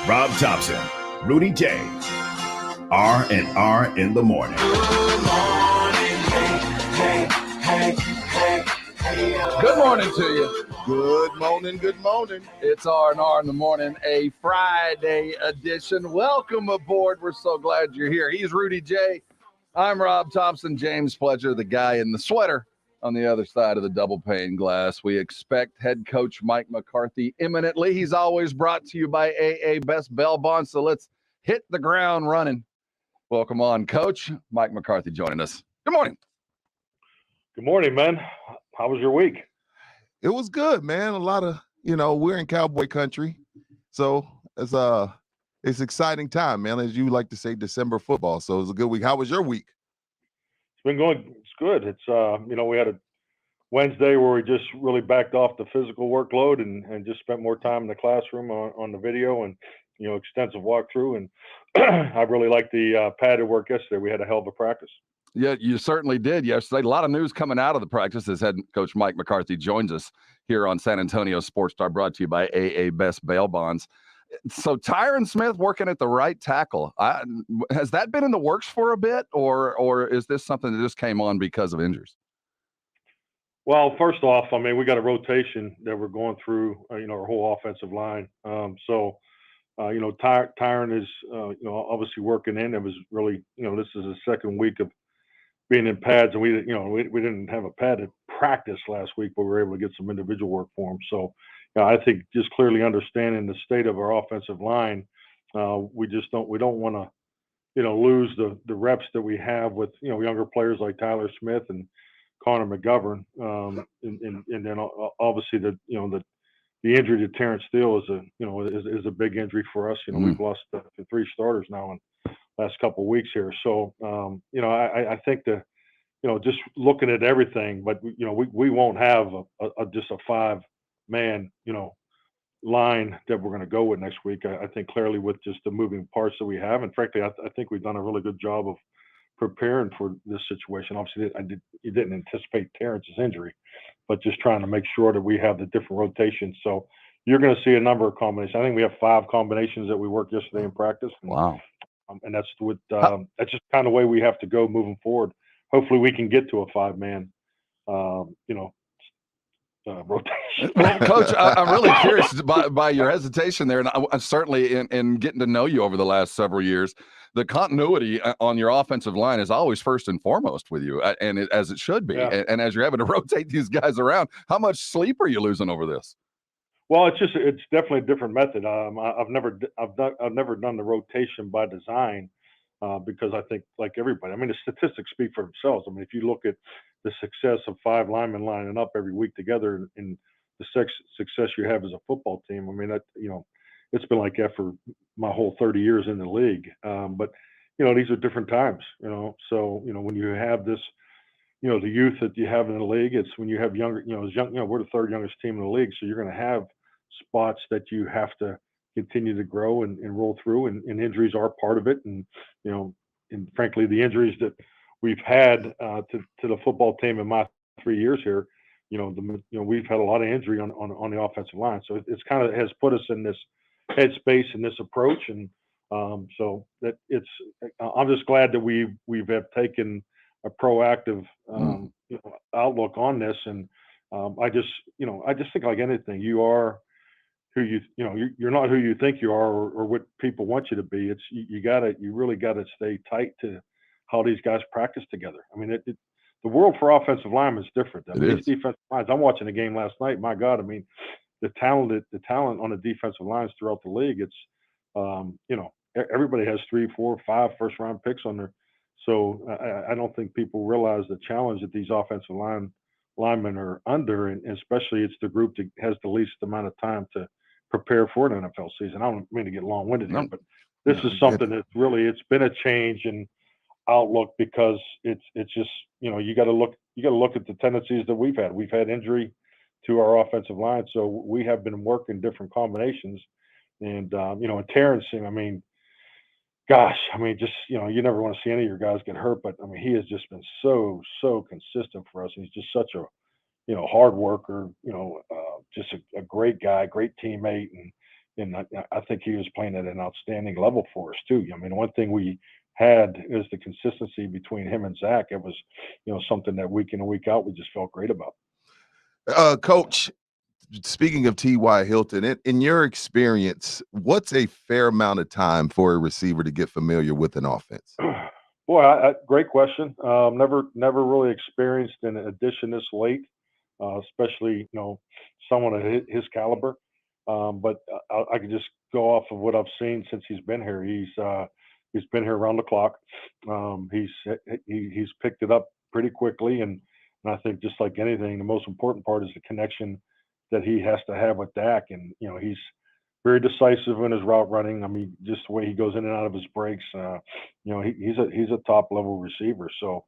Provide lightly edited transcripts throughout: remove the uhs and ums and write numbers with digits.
Rob Thompson, Rudy J. R&R in the morning. Good morning, Good morning to you. Good morning, good morning. It's R&R in the morning, a Friday edition. Welcome aboard. We're so glad you're here. He's Rudy J. I'm Rob Thompson, James Pledger, the guy in the sweater on the other side of the double pane glass. We expect head coach Mike McCarthy imminently. He's always brought to you by AA Best Bail Bonds, so let's hit the ground running. Welcome on, Coach. Mike McCarthy joining us. Good morning. Good morning, man. How was your week? It was good, man. A lot of, we're in cowboy country. So it's exciting time, man. As you like to say, December football. So it was a good week. How was your week? It's been going. It's good. It's, we had a Wednesday where we just really backed off the physical workload and just spent more time in the classroom on the video and, extensive walkthrough. And I really liked the padded work yesterday. We had a hell of a practice. Yeah, you certainly did yesterday. A lot of news coming out of the practice as head coach Mike McCarthy joins us here on San Antonio Sports Star, brought to you by AA Best Bail Bonds. So Tyron Smith working at the right tackle. Has that been in the works for a bit, or is this something that just came on because of injuries? Well, first off, we got a rotation that we're going through, our whole offensive line. Tyron is, obviously working in. It was really, this is the second week of being in pads, and we didn't have a padded practice last week, but we were able to get some individual work for him. So, I think just clearly understanding the state of our offensive line, we don't want to, lose the reps that we have with, younger players like Tyler Smith and Connor McGovern, and then obviously the injury to Terrence Steele is a big injury for us. We've lost three starters now in last couple of weeks here. So, I think just looking at everything, but we won't have just a 5-man, line that we're going to go with next week. I think clearly with just the moving parts that we have, and frankly, I think we've done a really good job of preparing for this situation. Obviously, you didn't anticipate Terrence's injury, but just trying to make sure that we have the different rotations. So you're going to see a number of combinations. I think we have 5 combinations that we worked yesterday in practice. Wow. And that's that's just kind of the way we have to go moving forward. Hopefully we can get to a 5-man, rotation. Well, Coach, I'm really curious by your hesitation there, and I'm certainly in getting to know you over the last several years, the continuity on your offensive line is always first and foremost with you, as it should be. Yeah. And as you're having to rotate these guys around, how much sleep are you losing over this? Well, it's definitely a different method. I've never done the rotation by design because I think, like everybody, the statistics speak for themselves. If you look at the success of 5 linemen lining up every week together and the success you have as a football team, it's been like that for my whole 30 years in the league. But these are different times. So when you have this, the youth that you have in the league, it's when you have younger, we're the 3rd youngest team in the league, so you're going to have spots that you have to continue to grow and roll through, and injuries are part of it. And and frankly, the injuries that we've had to the football team in my 3 years here, we've had a lot of injury on the offensive line. So it's kind of has put us in this headspace and this approach, and so that I'm just glad that we have taken a proactive outlook on this. And I just think, like anything, you are who you're not who you think you are or what people want you to be. It's you really gotta stay tight to how these guys practice together. The world for offensive linemen is different. These defensive lines, I'm watching a game last night. My God, the talent on the defensive lines throughout the league, it's everybody has 3, 4, 5 first-round picks on there. So I don't think people realize the challenge that these offensive linemen are under, and especially it's the group that has the least amount of time to prepare for an NFL season. I don't mean to get long-winded here, but this is something that's really, it's been a change in outlook, because it's just, you got to look at the tendencies that we've had. We've had injury to our offensive line, so we have been working different combinations. And and Terrence, gosh, just, you never want to see any of your guys get hurt, but he has just been so consistent for us. He's just such a, hard worker, just a great guy, great teammate. And, and I think he was playing at an outstanding level for us too. I mean, one thing we had is the consistency between him and Zach. It was, something that week in and week out we just felt great about. Coach, speaking of T.Y. Hilton, in your experience, what's a fair amount of time for a receiver to get familiar with an offense? Boy, great question. Never really experienced an addition this late, especially someone of his caliber. But I can just go off of what I've seen since he's been here. He's been here around the clock. He's picked it up pretty quickly, and I think just like anything, the most important part is the connection that he has to have with Dak. And he's very decisive in his route running. I mean, just the way he goes in and out of his breaks. He's a top level receiver. So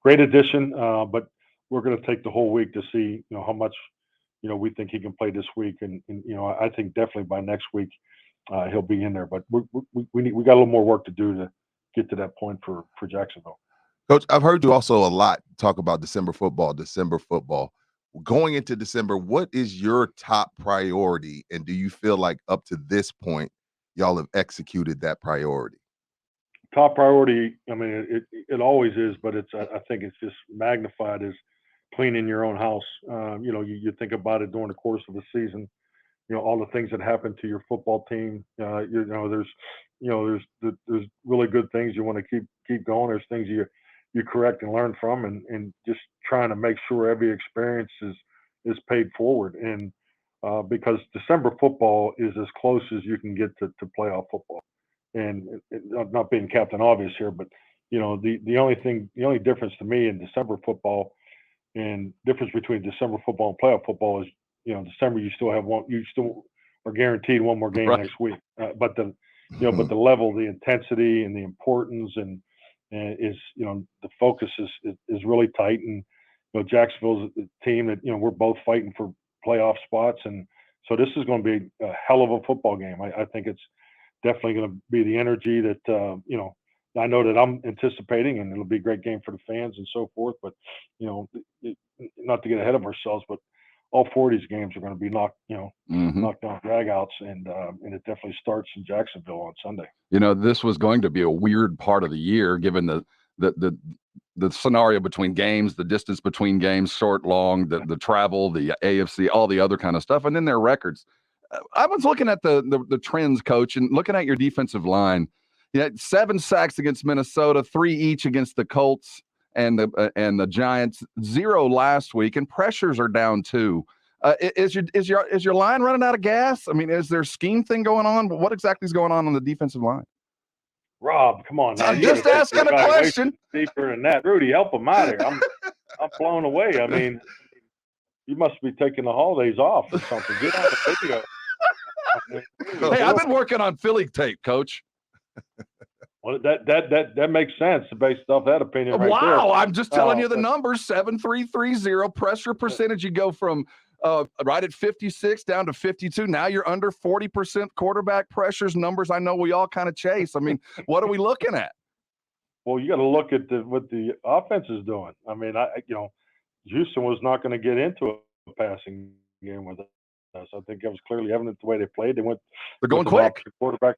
great addition. But we're going to take the whole week to see how much we think he can play this week. And I think definitely by next week he'll be in there. But we got a little more work to do to get to that point for Jacksonville. Coach, I've heard you also a lot talk about December football. Going into December, what is your top priority? And do you feel like up to this point, y'all have executed that priority? Top priority, I mean, it always is, but I think it's just magnified as cleaning your own house. You think about it during the course of the season, all the things that happen to your football team. There's really good things you want to keep going. There's things you correct and learn from, and just trying to make sure every experience is paid forward. And because December football is as close as you can get to playoff football. And not being Captain Obvious here, but the only difference to me in December football and difference between December football and playoff football is, December you still are guaranteed one more game next week. But the level, the intensity, and the importance and is the focus is really tight. And Jacksonville's a team that we're both fighting for playoff spots, and so this is going to be a hell of a football game. I think it's definitely going to be the energy that I know that I'm anticipating, and it'll be a great game for the fans and so forth. But not to get ahead of ourselves, but all four of these games are going to be knockdown dragouts, and it definitely starts in Jacksonville on Sunday. This was going to be a weird part of the year, given the scenario between games, the distance between games, short, long, the travel, the AFC, all the other kind of stuff, and then their records. I was looking at the trends, Coach, and looking at your defensive line. You had 7 sacks against Minnesota, 3 each against the Colts and the Giants, 0 last week, and pressures are down too. Is your line running out of gas? I mean, is there a scheme thing going on? What exactly is going on the defensive line? Rob, come on now. I'm just asking a question. Deeper than that. Rudy, help him out here. I'm blown away. I mean, you must be taking the holidays off or something. Get on the video. Hey, I've been working on Philly tape, Coach. Well, that makes sense based off that opinion right there. Wow, I'm just telling you the numbers. 7.330 pressure percentage. You go from right at 56 down to 52. Now you're under 40% quarterback pressures. Numbers I know we all kind of chase. I mean, what are we looking at? Well, you got to look at what the offense is doing. I mean, Houston was not going to get into a passing game with us. I think that was clearly evident the way they played. They're going quick. Quarterback,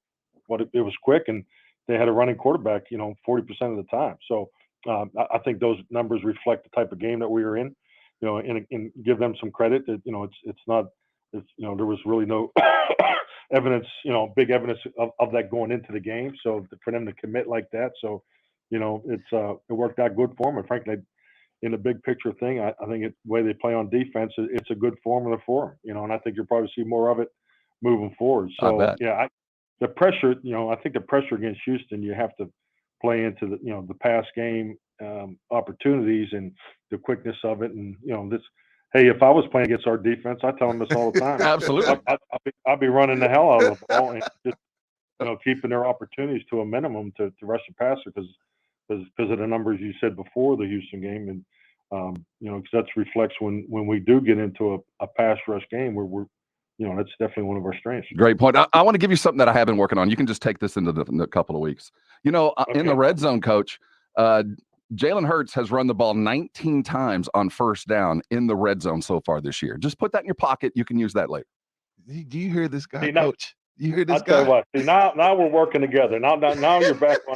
it was quick, and they had a running quarterback, 40% of the time. So I think those numbers reflect the type of game that we were in, and give them some credit that, there was really no evidence, big evidence of that going into the game. So for them to commit like that. So, it worked out good for them. And frankly, in the big picture thing, I think the way they play on defense, it's a good formula for them, and I think you'll probably see more of it moving forward. So, the pressure, I think the pressure against Houston, you have to play into the pass game opportunities and the quickness of it. And, hey, if I was playing against our defense, I tell them this all the time. Absolutely. I'd be running the hell out of the ball and just, keeping their opportunities to a minimum to rush the passer because of the numbers you said before the Houston game. And, because that reflects when we do get into a pass rush game where we're, that's definitely one of our strengths. Great point. I want to give you something that I have been working on. You can just take this into the couple of weeks. Okay. In the red zone, Coach, Jalen Hurts has run the ball 19 times on first down in the red zone so far this year. Just put that in your pocket. You can use that later. Do you hear this guy, Coach? You hear this I'll tell you guy? what. See, now we're working together. Now you're back on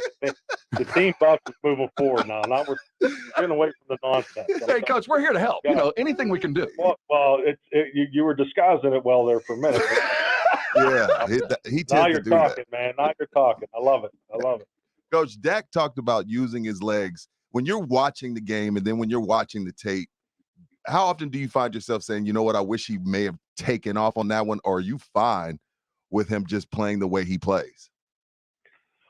the team bus is moving forward now. Now we're getting away from the nonsense. Hey, Coach, we're here to help. You know, anything we can do. Well, you were disguising it well there for a minute. Yeah, he Now tends you're to do talking, that. man. Now you're talking. I love it. Coach, Dak talked about using his legs. When you're watching the game and then when you're watching the tape, how often do you find yourself saying, you know what, I wish he may have taken off on that one, or are you fine with him just playing the way he plays?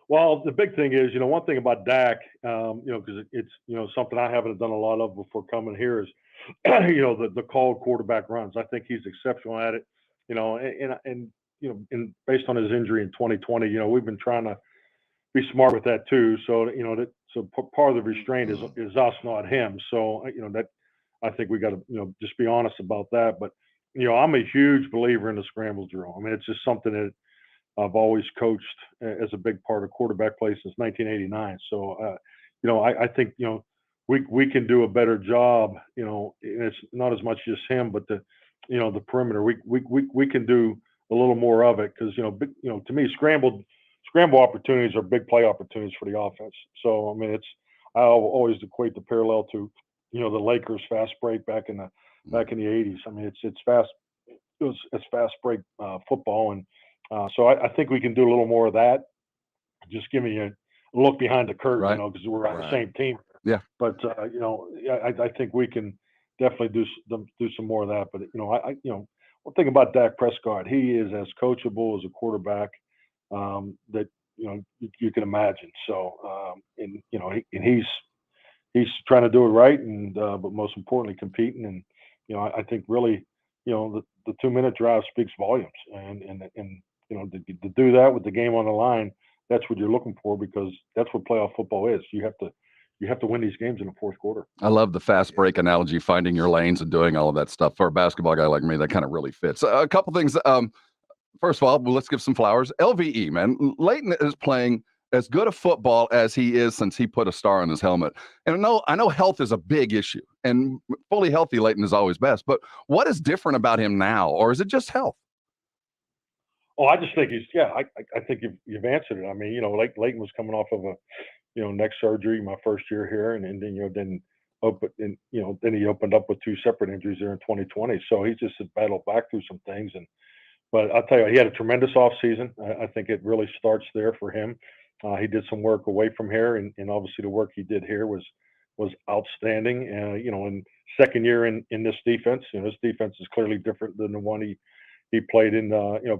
Well, the big thing is, one thing about Dak, because it's, something I haven't done a lot of before coming here is, the called quarterback runs. I think he's exceptional at it, and based on his injury in 2020, we've been trying to be smart with that too. So, so part of the restraint is us, not him. So, that I think we got to, just be honest about that. But, I'm a huge believer in the scramble drill. I mean, it's just something that I've always coached as a big part of quarterback play since 1989. So, I think, we can do a better job, and it's not as much just him, but the perimeter, we can do a little more of it. Cause, to me, scramble opportunities are big play opportunities for the offense. So, I mean, I always equate the parallel to, the Lakers fast break back in the 80s. I mean, it's fast. It's fast break football. And so I think we can do a little more of that. Just give me a look behind the curtain, Right. because we're on the same team. Yeah. But, I think we can definitely do some more of that. But, one thing about Dak Prescott, he is as coachable as a quarterback that, you can imagine. So, and he's trying to do it right. And, but most importantly, competing. And, I think really, the 2-minute drive speaks volumes. And to do that with the game on the line, that's what you're looking for, because that's what playoff football is. You have to win these games in the fourth quarter. I love the fast break analogy, finding your lanes and doing all of that stuff. For a basketball guy like me, that kind of really fits. A couple things. First of all, let's give some flowers. LVE, man. Leighton is playing as good a football as he is since he put a star on his helmet. And I know health is a big issue, and fully healthy Leighton is always best. But what is different about him now, or is it just health? Oh, I just think I think you've answered it. I mean, Leighton was coming off of a, neck surgery my first year here, and then then he opened up with 2 separate injuries there in 2020. So he just had battled back through some things. But I'll tell you, he had a tremendous offseason. I think it really starts there for him. He did some work away from here, and obviously the work he did here was outstanding. In second year in this defense, this defense is clearly different than the one he played in,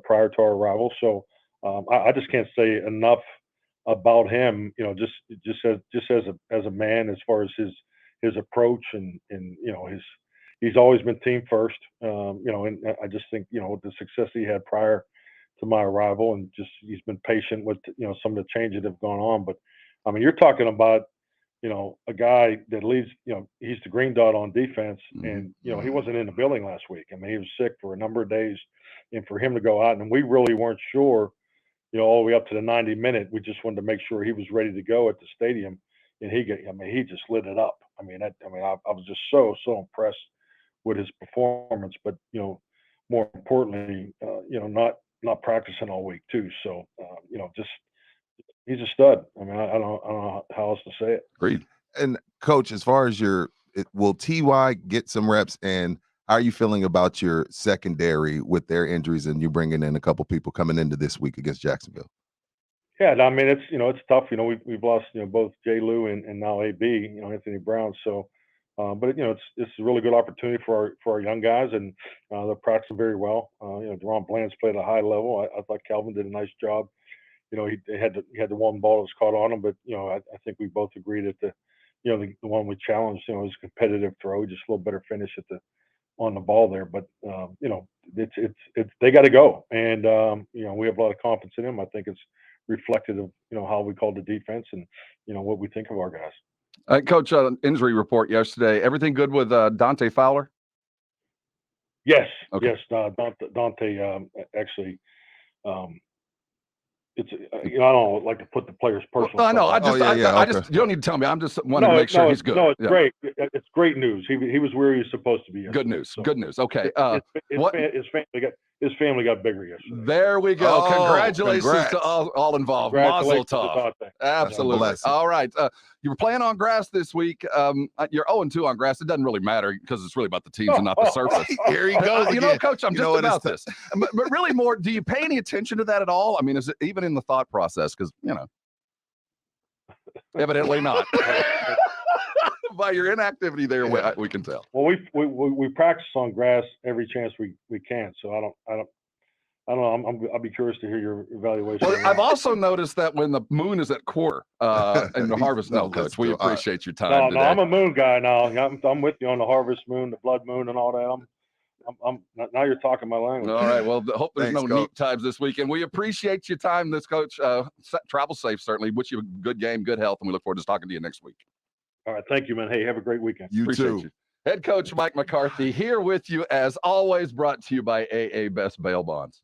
prior to our arrival. So I just can't say enough about him. Just as a man, as far as his approach and he's always been team first. And I just think with the success he had prior to my arrival, and just he's been patient with some of the changes that have gone on. But I mean, you're talking about a guy that leads, he's the green dot on defense, and he wasn't in the building last week. I mean, he was sick for a number of days, and for him to go out, and we really weren't sure, all the way up to the 90-minute, we just wanted to make sure he was ready to go at the stadium, and he just lit it up. I was just so impressed with his performance, but more importantly, not practicing all week too. So just he's a stud. I mean, I don't know how else to say it. Agreed. And Coach, as far as will TY get some reps, and how are you feeling about your secondary with their injuries, and you bringing in a couple people coming into this week against Jacksonville? Yeah, I mean, it's tough. We've lost both J. Lou and now AB, Anthony Brown. So, but it's a really good opportunity for our young guys, and they're practicing very well. Deron Bland's played at a high level. I thought Calvin did a nice job. He had the one ball that was caught on him, but I think we both agreed that the one we challenged, was a competitive throw, just a little better finish on the ball there. But it's they got to go, and we have a lot of confidence in him. I think it's reflective of how we call the defense and what we think of our guys. Coach, injury report yesterday. Everything good with Dante Fowler? Yes, okay. Yes. Dante actually. It's I don't like to put the player's personal. Well, I know. I just you don't need to tell me. I'm just wanting to make sure he's good. No, it's great. It's great news. He was where he was supposed to be. Good news. So good news. Okay. his family his family got bigger yesterday. There we go. Oh, Congratulations congrats. to all involved. Mazel Congratulations to tov. Dante. Absolutely. blessing. All right. You were playing on grass this week. You're 0-2 on grass. It doesn't really matter because it's really about the teams and not the surface. Here he goes. You know, again. Coach, I'm You just know what, about it's this. But really more, do you pay any attention to that at all? I mean, is it even in the thought process? Because, evidently not. By your inactivity there, we can tell. Well, we practice on grass every chance we can. So I don't know. I'll be curious to hear your evaluation. Well, I've also noticed that when the moon is at quarter in the harvest, no, Coach, we appreciate your time. No, I'm a moon guy now. I'm with you on the harvest moon, the blood moon, and all that. I'm now you're talking my language. All right. Well, hope there's Thanks, no Coach. neat times this weekend. We appreciate your time, Coach. Travel safe, certainly. Wish you a good game, good health, and we look forward to talking to you next week. All right, thank you, man. Hey, have a great weekend. You Appreciate too. you. Head coach Mike McCarthy here with you, as always, brought to you by AA Best Bail Bonds.